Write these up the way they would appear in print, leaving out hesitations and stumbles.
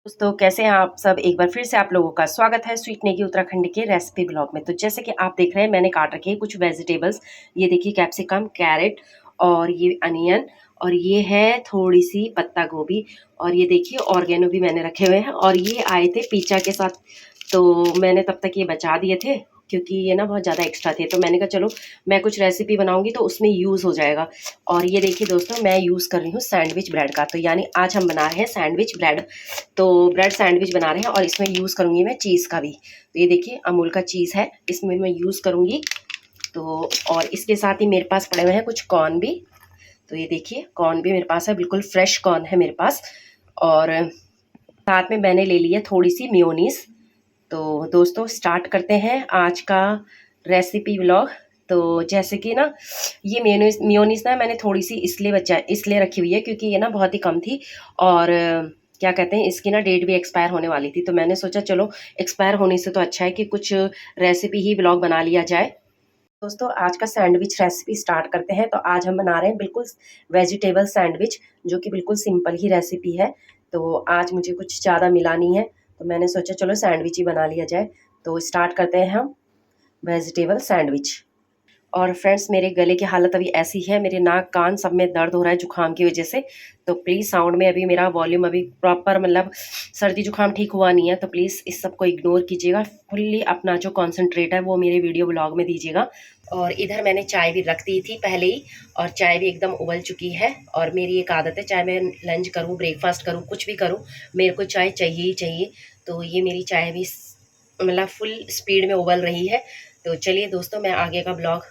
दोस्तों कैसे हैं आप सब। एक बार फिर से आप लोगों का स्वागत है स्वीट नेगी उत्तराखंड के रेसिपी ब्लॉग में। तो जैसे कि आप देख रहे हैं मैंने काट रखे हैं कुछ वेजिटेबल्स। ये देखिए कैप्सिकम, कैरेट और ये अनियन और ये है थोड़ी सी पत्ता गोभी और ये देखिए ऑर्गेनो भी मैंने रखे हुए हैं और ये आए थे पिज़्ज़ा के साथ। तो मैंने तब तक ये बचा दिए थे क्योंकि ये ना बहुत ज़्यादा एक्स्ट्रा थे। तो मैंने कहा चलो मैं कुछ रेसिपी बनाऊंगी तो उसमें यूज़ हो जाएगा। और ये देखिए दोस्तों मैं यूज़ कर रही हूँ सैंडविच ब्रेड का। तो यानी आज हम बना रहे हैं सैंडविच ब्रेड। तो ब्रेड सैंडविच बना रहे हैं और इसमें यूज़ करूँगी मैं चीज़ का भी। तो ये देखिए अमूल का चीज़ है, इसमें मैं यूज़ करूँगी। तो और इसके साथ ही मेरे पास पड़े हुए हैं कुछ कॉर्न भी। तो ये देखिए कॉर्न भी मेरे पास है, बिल्कुल फ्रेश कॉर्न है मेरे पास। और साथ में मैंने ले ली है थोड़ी सी मेयोनीज़। तो दोस्तों स्टार्ट करते हैं आज का रेसिपी व्लॉग। तो जैसे कि ना ये मेयोनीज़ ना मैंने थोड़ी सी इसलिए रखी हुई है क्योंकि ये ना बहुत ही कम थी। और क्या कहते हैं इसकी ना डेट भी एक्सपायर होने वाली थी। तो मैंने सोचा चलो एक्सपायर होने से तो अच्छा है कि कुछ रेसिपी ही ब्लॉग बना लिया जाए। दोस्तों आज का सैंडविच रेसिपी स्टार्ट करते हैं। तो आज हम बना रहे हैं बिल्कुल वेजिटेबल सैंडविच, जो कि बिल्कुल सिंपल ही रेसिपी है। तो आज मुझे कुछ ज़्यादा मिला नहीं है तो मैंने सोचा चलो सैंडविच ही बना लिया जाए। तो स्टार्ट करते हैं हम वेजिटेबल सैंडविच। और फ्रेंड्स मेरे गले की हालत अभी ऐसी है, मेरे नाक कान सब में दर्द हो रहा है जुकाम की वजह से। तो प्लीज़ साउंड में अभी मेरा वॉल्यूम अभी प्रॉपर मतलब सर्दी जुकाम ठीक हुआ नहीं है। तो प्लीज़ इस सब को इग्नोर कीजिएगा, फुल्ली अपना जो कॉन्सेंट्रेट है वो मेरे वीडियो ब्लॉग में दीजिएगा। और इधर मैंने चाय भी रख दी थी पहले ही और चाय भी एकदम उबल चुकी है। और मेरी एक आदत है, चाहे मैं लंच करूँ ब्रेकफास्ट करूँ कुछ भी करूँ, मेरे को चाय चाहिए ही चाहिए। तो ये मेरी चाय भी मतलब फुल स्पीड में उबल रही है। तो चलिए दोस्तों मैं आगे का ब्लॉग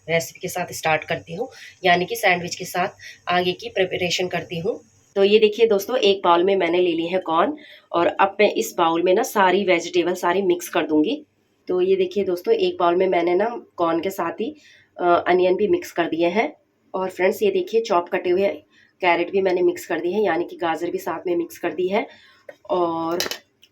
रेसिपी के साथ स्टार्ट करती हूँ, यानी कि सैंडविच के साथ आगे की प्रिपरेशन करती हूँ। तो ये देखिए दोस्तों एक बाउल में मैंने ले ली है कॉर्न और अब मैं इस बाउल में ना सारी वेजिटेबल सारी मिक्स कर दूंगी। तो ये देखिए दोस्तों एक बाउल में मैंने ना कॉर्न के साथ ही अनियन भी मिक्स कर दिए हैं। और फ्रेंड्स ये देखिए चॉप कटे हुए कैरेट भी मैंने मिक्स कर दी है, यानी कि गाजर भी साथ में मिक्स कर दी है। और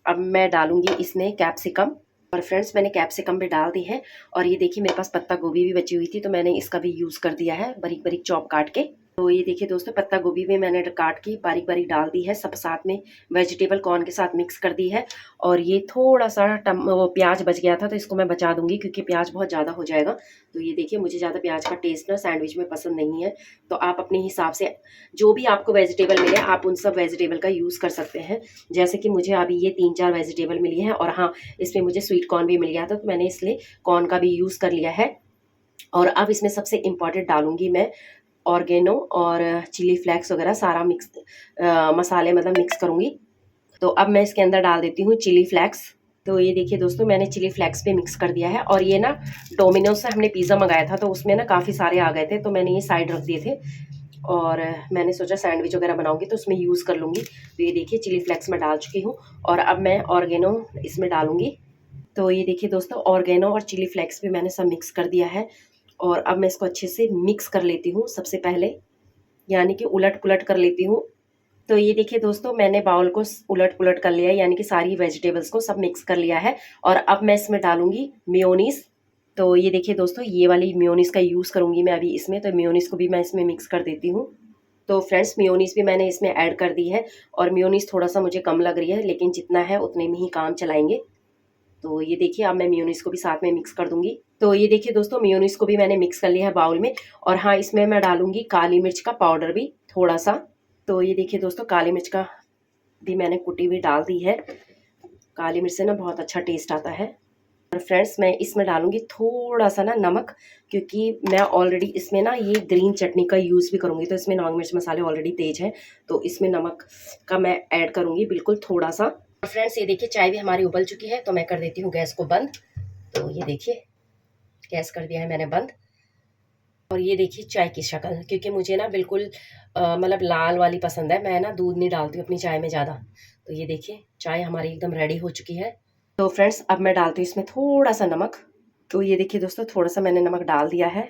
अब मैं डालूंगी इसमें कैप्सिकम। और फ्रेंड्स मैंने कैप्सिकम भी डाल दी है। और ये देखिए मेरे पास पत्ता गोभी भी बची हुई थी तो मैंने इसका भी यूज़ कर दिया है बारीक बारीक चॉप काट के। तो ये देखिए दोस्तों पत्ता गोभी भी मैंने काट के बारीक बारीक डाल दी है, सब साथ में वेजिटेबल कॉर्न के साथ मिक्स कर दी है। और ये थोड़ा सा वो प्याज बच गया था तो इसको मैं बचा दूंगी क्योंकि प्याज बहुत ज़्यादा हो जाएगा। तो ये देखिए मुझे ज़्यादा प्याज का टेस्ट ना सैंडविच में पसंद नहीं है। तो आप अपने हिसाब से जो भी आपको वेजिटेबल मिले आप उन सब वेजिटेबल का यूज़ कर सकते हैं। जैसे कि मुझे अभी ये 3-4 वेजिटेबल मिली है और हाँ इसमें मुझे स्वीट कॉर्न भी मिल गया था तो मैंने इसलिए कॉर्न का भी यूज़ कर लिया है। और अब इसमें सबसे इम्पॉर्टेंट डालूंगी मैं ऑर्गेनो और चिली फ्लेक्स वगैरह सारा मिक्स मसाले मतलब मिक्स करूंगी। तो अब मैं इसके अंदर डाल देती हूँ चिली फ्लेक्स। तो ये देखिए दोस्तों मैंने चिली फ्लेक्स पे मिक्स कर दिया है। और ये ना डोमिनोज से हमने पिज़्ज़ा मंगाया था तो उसमें ना काफ़ी सारे आ गए थे तो मैंने ये साइड रख दिए थे। और मैंने सोचा सैंडविच वगैरह बनाऊंगी तो उसमें यूज़ कर लूँगी। तो ये देखिए चिली फ्लेक्स मैं डाल चुकी हूँ और अब मैं ऑर्गेनो इसमें डालूंगी। तो ये देखिए दोस्तों ऑर्गेनो और चिली फ्लेक्स भी मैंने सब मिक्स कर दिया है। और अब मैं इसको अच्छे से मिक्स कर लेती हूँ सबसे पहले, यानी कि उलट पुलट कर लेती हूँ। तो ये देखिए दोस्तों मैंने बाउल को उलट पुलट कर लिया है, यानी कि सारी वेजिटेबल्स को सब मिक्स कर लिया है। और अब मैं इसमें डालूंगी मेयोनीज। तो ये देखिए दोस्तों ये वाली मेयोनीज का यूज़ करूंगी मैं अभी इसमें। तो मेयोनीज को भी मैं इसमें मिक्स कर देती हूँ। तो फ्रेंड्स मेयोनीज भी मैंने इसमें ऐड कर दी है। और मेयोनीज थोड़ा सा मुझे कम लग रही है लेकिन जितना है उतने में ही काम चलाएंगे। तो ये देखिए अब मैं मेयोनीज को भी साथ में मिक्स कर दूंगी। तो ये देखिए दोस्तों मेयोनीज को भी मैंने मिक्स कर लिया है बाउल में। और हाँ इसमें मैं डालूंगी काली मिर्च का पाउडर भी थोड़ा सा। तो ये देखिए दोस्तों काली मिर्च का भी मैंने कुटी हुई डाल दी है। काली मिर्च से ना बहुत अच्छा टेस्ट आता है। और फ्रेंड्स मैं इसमें डालूंगी थोड़ा सा ना नमक, क्योंकि मैं ऑलरेडी इसमें ना ये ग्रीन चटनी का यूज़ भी करूंगी तो इसमें नॉन मिर्च मसाले ऑलरेडी तेज हैं। तो इसमें नमक का मैं ऐड करूंगी बिल्कुल थोड़ा सा। और फ्रेंड्स ये देखिए चाय भी हमारी उबल चुकी है तो मैं कर देती हूँ गैस को बंद। तो ये देखिए गैस कर दिया है मैंने बंद। और ये देखिए चाय की शक्ल, क्योंकि मुझे ना बिल्कुल मतलब लाल वाली पसंद है, मैं ना दूध नहीं डालती हूँ अपनी चाय में ज़्यादा। तो ये देखिए चाय हमारी एकदम रेडी हो चुकी है। तो फ्रेंड्स अब मैं डालती हूँ इसमें थोड़ा सा नमक। तो ये देखिए दोस्तों थोड़ा सा मैंने नमक डाल दिया है,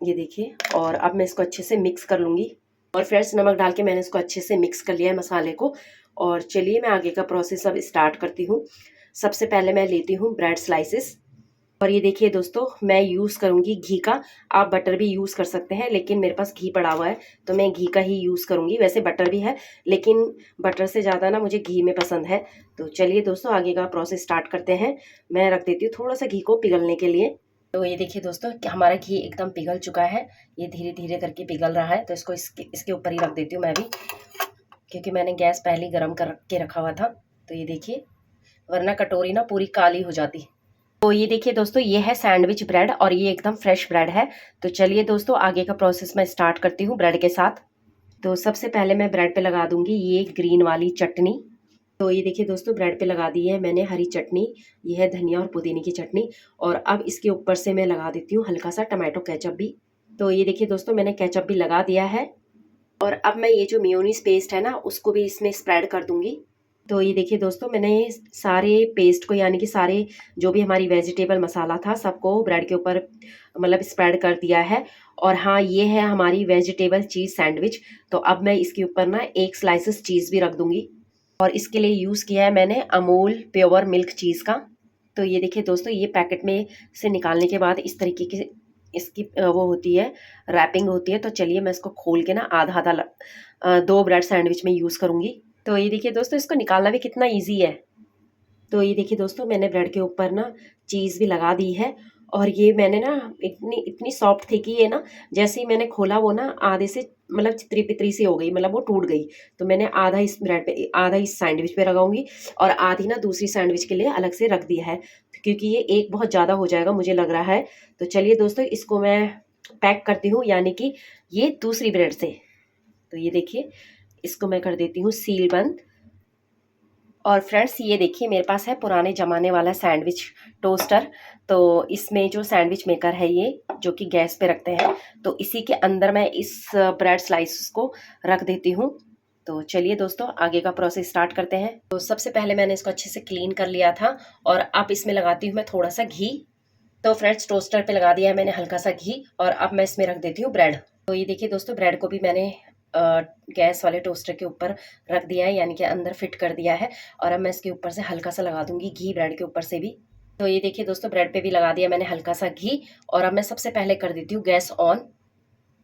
ये देखिए। और अब मैं इसको अच्छे से मिक्स कर लूँगी। और फ्रेंड्स नमक डाल के मैंने इसको अच्छे से मिक्स कर लिया है मसाले को। और चलिए मैं आगे का प्रोसेस अब स्टार्ट करती हूँ। सबसे पहले मैं लेती हूँ ब्रेड स्लाइसेस। और ये देखिए दोस्तों, मैं यूज़ करूँगी घी का। आप बटर भी यूज़ कर सकते हैं, लेकिन मेरे पास घी पड़ा हुआ है तो मैं घी का ही यूज़ करूँगी। वैसे बटर भी है, लेकिन बटर से ज़्यादा ना मुझे घी में पसंद है। तो चलिए दोस्तों, आगे का प्रोसेस स्टार्ट करते हैं। मैं रख देती हूँ थोड़ा सा घी को पिघलने के लिए। तो ये देखिए दोस्तों कि हमारा घी एकदम पिघल चुका है। ये धीरे धीरे करके पिघल रहा है, तो इसको इसके ऊपर ही रख देती हूँ मैं भी, क्योंकि मैंने गैस पहले ही गर्म कर के रखा हुआ था। तो ये देखिए, वरना कटोरी ना पूरी काली हो जाती। तो ये देखिए दोस्तों, ये है सैंडविच ब्रेड और ये एकदम फ्रेश ब्रेड है। तो चलिए दोस्तों, आगे का प्रोसेस मैं स्टार्ट करती हूँ ब्रेड के साथ। तो सबसे पहले मैं ब्रेड पे लगा दूंगी ये ग्रीन वाली चटनी। तो ये देखिए दोस्तों, ब्रेड पे लगा दी है मैंने हरी चटनी। ये है धनिया और पुदीने की चटनी। और अब इसके ऊपर से मैं लगा देती हूँ हल्का सा टमाटो केचप भी। तो ये देखिए दोस्तों, मैंने केचप भी लगा दिया है। और अब मैं ये जो मेयोनीज पेस्ट है ना, उसको भी इसमें स्प्रेड कर दूंगी। तो ये देखिए दोस्तों, मैंने सारे पेस्ट को, यानी कि सारे जो भी हमारी वेजिटेबल मसाला था, सबको ब्रेड के ऊपर मतलब स्प्रेड कर दिया है। और हाँ, ये है हमारी वेजिटेबल चीज़ सैंडविच। तो अब मैं इसके ऊपर ना एक स्लाइसेस चीज़ भी रख दूंगी। और इसके लिए यूज़ किया है मैंने अमूल प्योर मिल्क चीज़ का। तो ये देखिए दोस्तों, ये पैकेट में से निकालने के बाद इस तरीके की इसकी वो होती है, रैपिंग होती है। तो चलिए मैं इसको खोल के ना आधा आधा 2 ब्रेड सैंडविच में यूज़ करूँगी। तो ये देखिए दोस्तों, इसको निकालना भी कितना ईजी है। तो ये देखिए दोस्तों, मैंने ब्रेड के ऊपर ना चीज़ भी लगा दी है। और ये मैंने ना इतनी इतनी सॉफ्ट थी कि ये ना, जैसे ही मैंने खोला वो ना आधे से मतलब चितरी पितरी सी हो गई, मतलब वो टूट गई। तो मैंने आधा इस ब्रेड पे, आधा इस सैंडविच पे लगाऊंगी और आधी ना दूसरी सैंडविच के लिए अलग से रख दिया है, क्योंकि ये एक बहुत ज़्यादा हो जाएगा मुझे लग रहा है। तो चलिए दोस्तों, इसको मैं पैक करती हूँ, यानी कि ये दूसरी ब्रेड से। तो ये देखिए, इसको मैं कर देती हूँ सील बंद। और फ्रेंड्स, ये देखिए मेरे पास है पुराने ज़माने वाला सैंडविच टोस्टर। तो इसमें जो सैंडविच मेकर है ये, जो कि गैस पे रखते हैं, तो इसी के अंदर मैं इस ब्रेड स्लाइसेस को रख देती हूँ। तो चलिए दोस्तों, आगे का प्रोसेस स्टार्ट करते हैं। तो सबसे पहले मैंने इसको अच्छे से क्लीन कर लिया था और अब इसमें लगाती हूँ मैं थोड़ा सा घी। तो फ्रेंड्स, टोस्टर पे लगा दिया है मैंने हल्का सा घी और अब मैं इसमें रख देती हूँ ब्रेड। तो ये देखिए दोस्तों, ब्रेड को भी मैंने गैस वाले टोस्टर के ऊपर रख दिया है, यानी कि अंदर फिट कर दिया है। और अब मैं इसके ऊपर से हल्का सा लगा दूंगी घी ब्रेड के ऊपर से भी। तो ये देखिए दोस्तों, ब्रेड पे भी लगा दिया मैंने हल्का सा घी। और अब मैं सबसे पहले कर देती हूँ गैस ऑन।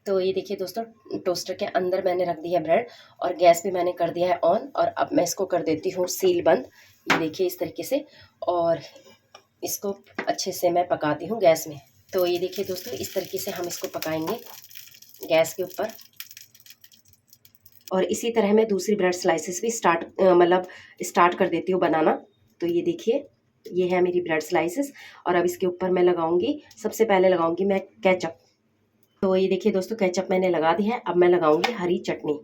तो ये देखिए दोस्तों, टोस्टर के अंदर मैंने रख दिया ब्रेड और गैस भी मैंने कर दिया है ऑन। और अब मैं इसको कर देती हूँ सील बंद, ये देखिए इस तरीके से। और इसको अच्छे से मैं पकाती हूँ गैस में। तो ये देखिए दोस्तों, इस तरीके से हम इसको पकाएंगे गैस के ऊपर। और इसी तरह मैं दूसरी ब्रेड स्लाइसेस भी स्टार्ट कर देती हूँ बनाना। तो ये देखिए, ये है मेरी ब्रेड स्लाइसेस। और अब इसके ऊपर मैं लगाऊंगी, सबसे पहले लगाऊंगी मैं केचप। तो ये देखिए दोस्तों, केचप मैंने लगा दी है। अब मैं लगाऊंगी हरी चटनी।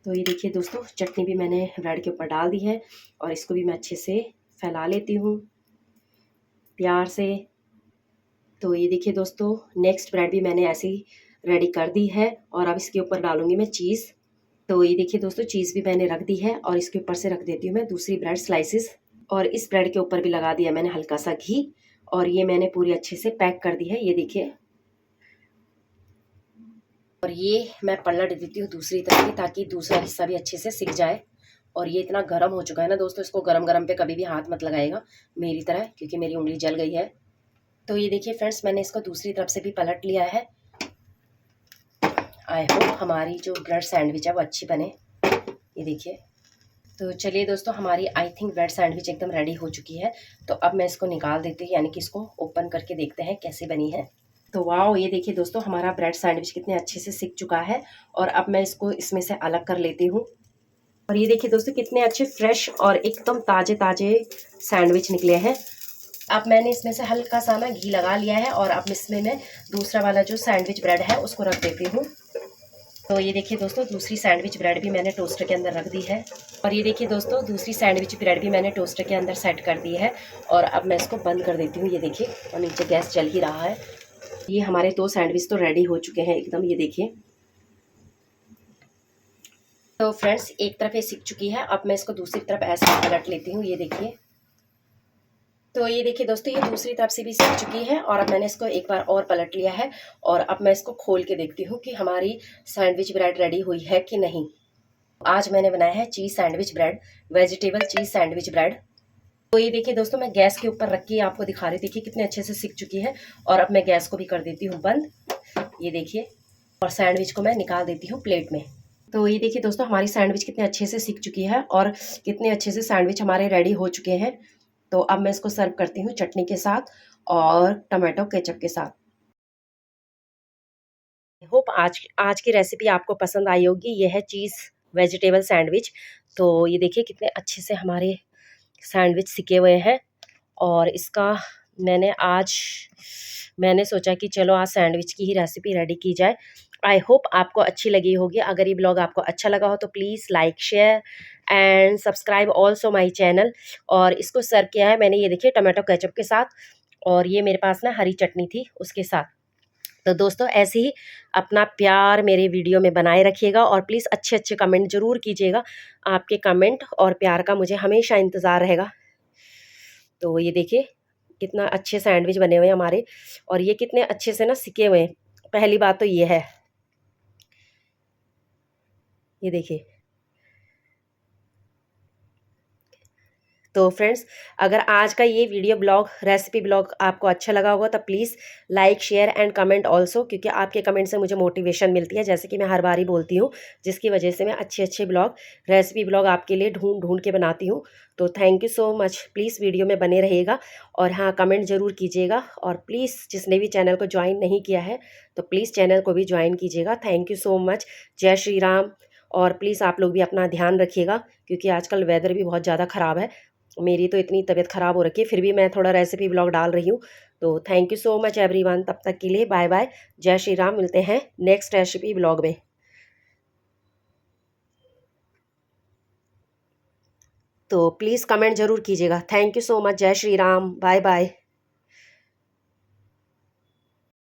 तो ये देखिए दोस्तों, चटनी भी मैंने ब्रेड के ऊपर डाल दी है और इसको भी मैं अच्छे से फैला लेती हूँ प्यार से। तो ये देखिए दोस्तों, नेक्स्ट ब्रेड भी मैंने ऐसे ही रेडी कर दी है और अब इसके ऊपर डालूंगी मैं चीज़। तो ये देखिए दोस्तों, चीज़ भी मैंने रख दी है और इसके ऊपर से रख देती हूँ मैं दूसरी ब्रेड स्लाइसेस। और इस ब्रेड के ऊपर भी लगा दिया मैंने हल्का सा घी और ये मैंने पूरी अच्छे से पैक कर दी है, ये देखिए। और ये मैं पलट देती हूँ दूसरी तरफ भी, ताकि दूसरा हिस्सा भी अच्छे से सिक जाए। और ये इतना गर्म हो चुका है ना दोस्तों, इसको गरम गरम पे कभी भी हाथ मत लगाएगा मेरी तरह, क्योंकि मेरी उंगली जल गई है। तो ये देखिए फ्रेंड्स, मैंने इसको दूसरी तरफ से भी पलट लिया है। आई होप हमारी जो ब्रेड सैंडविच है वो अच्छी बने, ये देखिए। तो चलिए दोस्तों, हमारी आई थिंक ब्रेड सैंडविच एकदम रेडी हो चुकी है। तो अब मैं इसको निकाल देती हूँ, यानी कि इसको ओपन करके देखते हैं कैसे बनी है। तो वाओ, ये देखिए दोस्तों, हमारा ब्रेड सैंडविच कितने अच्छे से सिक चुका है। और अब मैं इसको इसमें से अलग कर लेती हूँ। और ये देखिए दोस्तों, कितने अच्छे फ्रेश और एकदम ताजे ताजे सैंडविच निकले हैं। अब मैंने इसमें से हल्का सा ना घी लगा लिया है और अब इसमें मैं दूसरा वाला जो सैंडविच ब्रेड है उसको रख देती हूँ। तो ये देखिए दोस्तों, दूसरी सैंडविच ब्रेड भी मैंने टोस्टर के अंदर रख दी है। और ये देखिए दोस्तों, दूसरी सैंडविच ब्रेड भी मैंने टोस्टर के अंदर सेट कर दी है। और अब मैं इसको बंद कर देती हूँ, ये देखिए। और नीचे गैस जल ही रहा है। ये हमारे 2 सैंडविच तो रेडी हो चुके हैं एकदम, ये देखिए। तो फ्रेंड्स, एक तरफ ये सिक चुकी है, अब मैं इसको दूसरी तरफ ऐसे पलट लेती हूँ, ये देखिए। तो ये देखिए दोस्तों, ये दूसरी तरफ से भी सिक चुकी है और अब मैंने इसको एक बार और पलट लिया है। और अब मैं इसको खोल के देखती हूँ कि हमारी सैंडविच ब्रेड रेडी हुई है कि नहीं। आज मैंने बनाया है चीज़ सैंडविच ब्रेड, वेजिटेबल चीज़ सैंडविच ब्रेड। तो ये देखिए दोस्तों, मैं गैस के ऊपर रख के आपको दिखा रही थी कि कितने अच्छे से सिक चुकी है। और अब मैं गैस को भी कर देती हूँ बंद। ये देखिए, और सैंडविच को मैं निकाल देती हूँ प्लेट में। तो ये देखिए दोस्तों, हमारी सैंडविच कितने अच्छे से सिक चुकी है और कितने अच्छे से सैंडविच हमारे रेडी हो चुके हैं। तो अब मैं इसको सर्व करती हूँ चटनी के साथ और टमाटो केचप के साथ। होप आज आज की रेसिपी आपको पसंद आई होगी। ये है चीज़ वेजिटेबल सैंडविच। तो ये देखिए कितने अच्छे से हमारे सैंडविच सिके हुए हैं। और इसका मैंने आज मैंने सोचा कि चलो आज सैंडविच की ही रेसिपी रेडी की जाए। आई होप आपको अच्छी लगी होगी। अगर ये ब्लॉग आपको अच्छा लगा हो तो please like share and subscribe also my channel. और इसको सर्व किया है मैंने, ये देखिए टमाटो केचप के साथ, और ये मेरे पास ना हरी चटनी थी उसके साथ। तो दोस्तों ऐसे ही अपना प्यार मेरे वीडियो में बनाए रखिएगा और प्लीज़ अच्छे अच्छे कमेंट ज़रूर कीजिएगा। आपके कमेंट और प्यार का मुझे हमेशा इंतज़ार रहेगा। तो ये देखिए कितना अच्छे सैंडविच बने हुए हैं हमारे, और ये कितने अच्छे से ना सिके हुए हैं। पहली बात तो ये है, ये देखिए। तो फ्रेंड्स, अगर आज का ये वीडियो ब्लॉग रेसिपी ब्लॉग आपको अच्छा लगा होगा तो please like share and comment also, क्योंकि आपके कमेंट से मुझे मोटिवेशन मिलती है, जैसे कि मैं हर बार ही बोलती हूँ, जिसकी वजह से मैं अच्छे अच्छे ब्लॉग रेसिपी ब्लॉग आपके लिए ढूंढ ढूंढ के बनाती हूँ। तो thank you so much. Please video में बने रहिएगा और हाँ, कमेंट ज़रूर कीजिएगा। और प्लीज़ जिसने भी चैनल को ज्वाइन नहीं किया है तो प्लीज़ चैनल को भी ज्वाइन कीजिएगा। Thank you so much. जय श्री राम। और प्लीज़ आप लोग भी अपना ध्यान रखिएगा, क्योंकि आजकल वेदर भी बहुत ज़्यादा ख़राब है। मेरी तो इतनी तबीयत ख़राब हो रखी है, फिर भी मैं थोड़ा रेसिपी ब्लॉग डाल रही हूँ। तो thank you so much everyone. तब तक के लिए बाय बाय। जय श्री राम। मिलते हैं नेक्स्ट रेसिपी ब्लॉग में। तो प्लीज़ कमेंट ज़रूर कीजिएगा। Thank you so much. जय श्री राम। Bye bye.